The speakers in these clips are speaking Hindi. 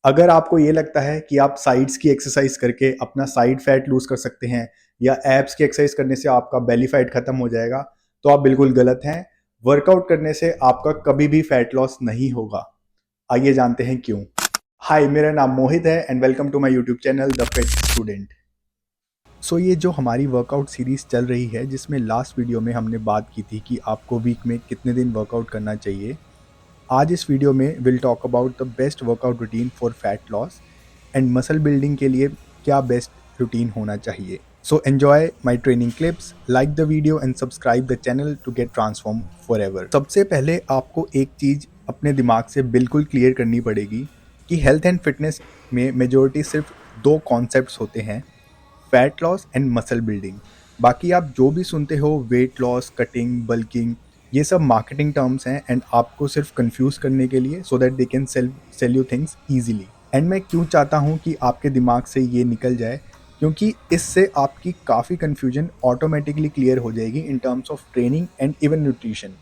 अगर आपको ये लगता है कि आप साइड्स की एक्सरसाइज करके अपना साइड फैट लूज कर सकते हैं या एब्स की एक्सरसाइज करने से आपका बेली फैट खत्म हो जाएगा, तो आप बिल्कुल गलत हैं। वर्कआउट करने से आपका कभी भी फैट लॉस नहीं होगा। आइए जानते हैं क्यों। हाय, मेरा नाम मोहित है and welcome to my YouTube channel the fit student. So ये जो हमारी वर्कआउट सीरीज चल रही है, जिसमें लास्ट वीडियो में हमने बात की थी कि आपको वीक में कितने दिन वर्कआउट करना चाहिए, आज इस वीडियो में will talk about the best workout routine for fat loss and muscle building के लिए क्या बेस्ट रूटीन होना चाहिए। So enjoy my training clips, like the video and subscribe the channel to get transform forever. सबसे पहले आपको एक चीज़ अपने दिमाग से बिल्कुल क्लियर करनी पड़ेगी कि हेल्थ एंड फिटनेस में मेजोरिटी सिर्फ दो कॉन्सेप्ट्स होते हैं, fat loss and muscle building. बाकी आप जो भी सुनते हो, वेट लॉस, कटिंग, बल्किंग, ये सब मार्केटिंग टर्म्स हैं एंड आपको सिर्फ कंफ्यूज करने के लिए, so that they can sell you things easily. And मैं क्यों चाहता हूँ कि आपके दिमाग से ये निकल जाए, क्योंकि इससे आपकी काफ़ी कन्फ्यूजन ऑटोमेटिकली क्लियर हो जाएगी in terms of training and even nutrition.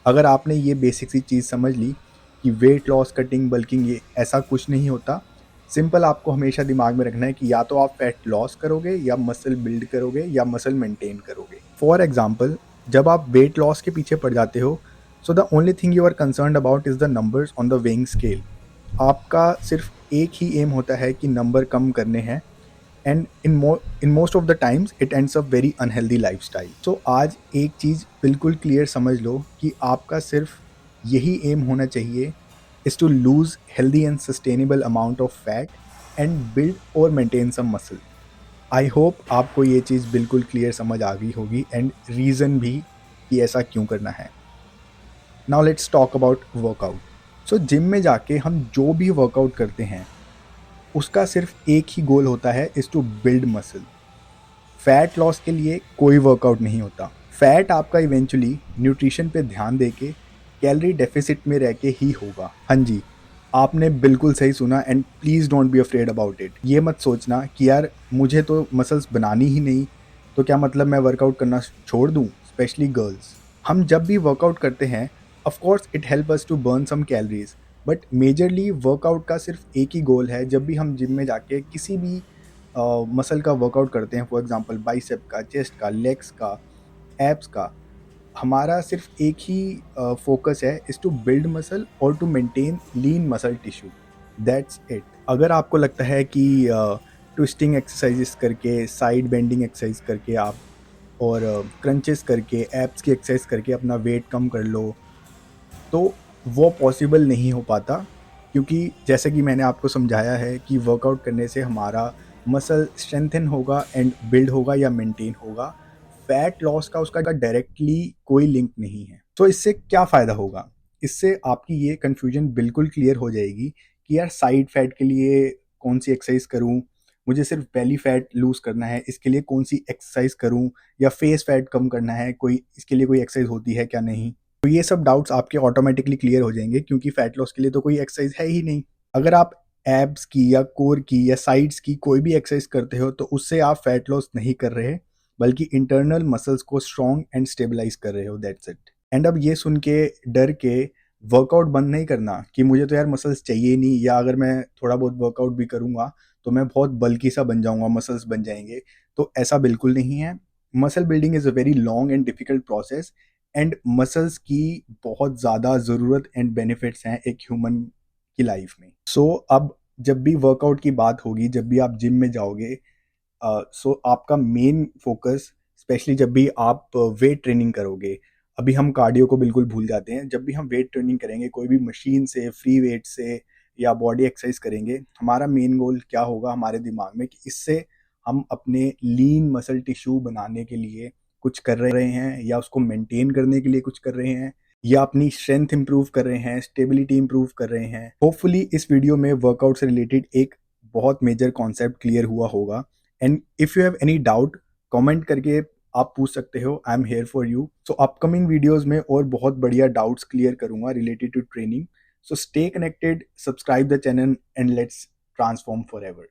अगर आपने ये बेसिक सी चीज़ समझ ली कि वेट लॉस, कटिंग, बल्किंग ये ऐसा कुछ नहीं होता। सिंपल आपको हमेशा दिमाग में रखना है कि या तो आप फैट लॉस करोगे या मसल बिल्ड करोगे या मसल मेंटेन करोगे। फॉर एग्जांपल, जब आप वेट लॉस के पीछे पड़ जाते हो, so the only thing you are concerned about is the numbers on the weighing scale. आपका सिर्फ एक ही एम होता है कि नंबर कम करने हैं and in most of the times it ends a very unhealthy lifestyle. So आज एक चीज़ बिल्कुल क्लियर समझ लो कि आपका सिर्फ यही एम होना चाहिए, is to lose healthy and sustainable amount of fat and build और maintain some muscle. I hope आपको ये चीज़ बिल्कुल क्लियर समझ आ गई होगी एंड रीज़न भी कि ऐसा क्यों करना है। Now let's talk about workout. So gym में जाके हम जो भी वर्कआउट करते हैं, उसका सिर्फ एक ही गोल होता है, is to build muscle. Fat loss के लिए कोई वर्कआउट नहीं होता। फैट आपका इवेंचुअली न्यूट्रिशन पे ध्यान देके कैलोरी डेफिसिट में रह के ही होगा। हाँ जी, आपने बिल्कुल सही सुना and please don't be afraid about it. ये मत सोचना कि यार मुझे तो मसल्स बनानी ही नहीं, तो क्या मतलब मैं वर्कआउट करना छोड़ दूँ, स्पेशली गर्ल्स। हम जब भी वर्कआउट करते हैं, of course it help us to burn some calories, but majorly workout का सिर्फ एक ही गोल है। जब भी हम जिम में जाके किसी भी मसल का वर्कआउट करते हैं, फॉर एग्जांपल बाइसेप का, चेस्ट का, लेग्स का, एब्स का, हमारा सिर्फ एक ही फोकस है, इज़ टू बिल्ड मसल और to maintain lean muscle tissue. That's it. अगर आपको लगता है कि ट्विस्टिंग एक्सरसाइजेस करके, साइड बेंडिंग एक्सरसाइज करके आप और क्रंचेस करके, एब्स की एक्सरसाइज करके अपना वेट कम कर लो, तो वो पॉसिबल नहीं हो पाता। क्योंकि जैसे कि मैंने आपको समझाया है कि वर्कआउट करने से हमारा मसल स्ट्रेंथन होगा एंड बिल्ड होगा या मेंटेन होगा। फैट लॉस का उसका डायरेक्टली कोई लिंक नहीं है। तो इससे क्या फ़ायदा होगा? इससे आपकी ये कन्फ्यूजन बिल्कुल क्लियर हो जाएगी कि यार साइड फैट के लिए कौन सी एक्सरसाइज करूँ, मुझे सिर्फ बेली फैट लूज़ करना है, इसके लिए कौन सी एक्सरसाइज करूँ, या फेस फैट कम करना है, कोई इसके लिए कोई एक्सरसाइज होती है क्या नहीं। तो ये सब डाउट्स आपके ऑटोमेटिकली क्लियर हो जाएंगे, क्योंकि फैट लॉस के लिए तो कोई एक्सरसाइज है ही नहीं। अगर आप एब्स की या कोर की या साइड्स की कोई भी एक्सरसाइज करते हो, तो उससे आप फैट लॉस नहीं कर रहे, बल्कि इंटरनल मसल्स को स्ट्रॉन्ग एंड स्टेबलाइज कर रहे हो। That's it. एंड अब ये सुन के डर के वर्कआउट बंद नहीं करना कि मुझे तो यार मसल्स चाहिए नहीं, या अगर मैं थोड़ा बहुत वर्कआउट भी करूंगा तो मैं बहुत बल्की सा बन जाऊंगा, मसल्स बन जाएंगे। तो ऐसा बिल्कुल नहीं है। Muscle building is a very long and difficult process and muscles की बहुत ज़्यादा ज़रूरत एंड बेनिफिट्स हैं एक ह्यूमन की लाइफ में। सो अब जब भी वर्कआउट की बात होगी, जब भी आप जिम में जाओगे, सो आपका मेन फोकस, स्पेशली जब भी आप वेट ट्रेनिंग करोगे, अभी हम कार्डियो को बिल्कुल भूल जाते हैं। जब भी हम वेट ट्रेनिंग करेंगे, कोई भी मशीन से, फ्री वेट से या बॉडी एक्सरसाइज करेंगे, हमारा मेन गोल क्या होगा हमारे दिमाग में कि इससे हम अपने लीन मसल टिश्यू बनाने के लिए कुछ कर रहे हैं, या उसको मेंटेन करने के लिए कुछ कर रहे हैं, या अपनी स्ट्रेंथ इंप्रूव कर रहे हैं, स्टेबिलिटी इंप्रूव कर रहे हैं। होपफुली इस वीडियो में वर्कआउट से रिलेटेड एक बहुत मेजर कॉन्सेप्ट क्लियर हुआ होगा। And if you have any doubt, comment करके आप पूछ सकते हो। I am here for you. So upcoming videos में और बहुत बढ़िया डाउट्स क्लियर करूंगा related to training. So stay connected, subscribe the channel and let's transform for ever.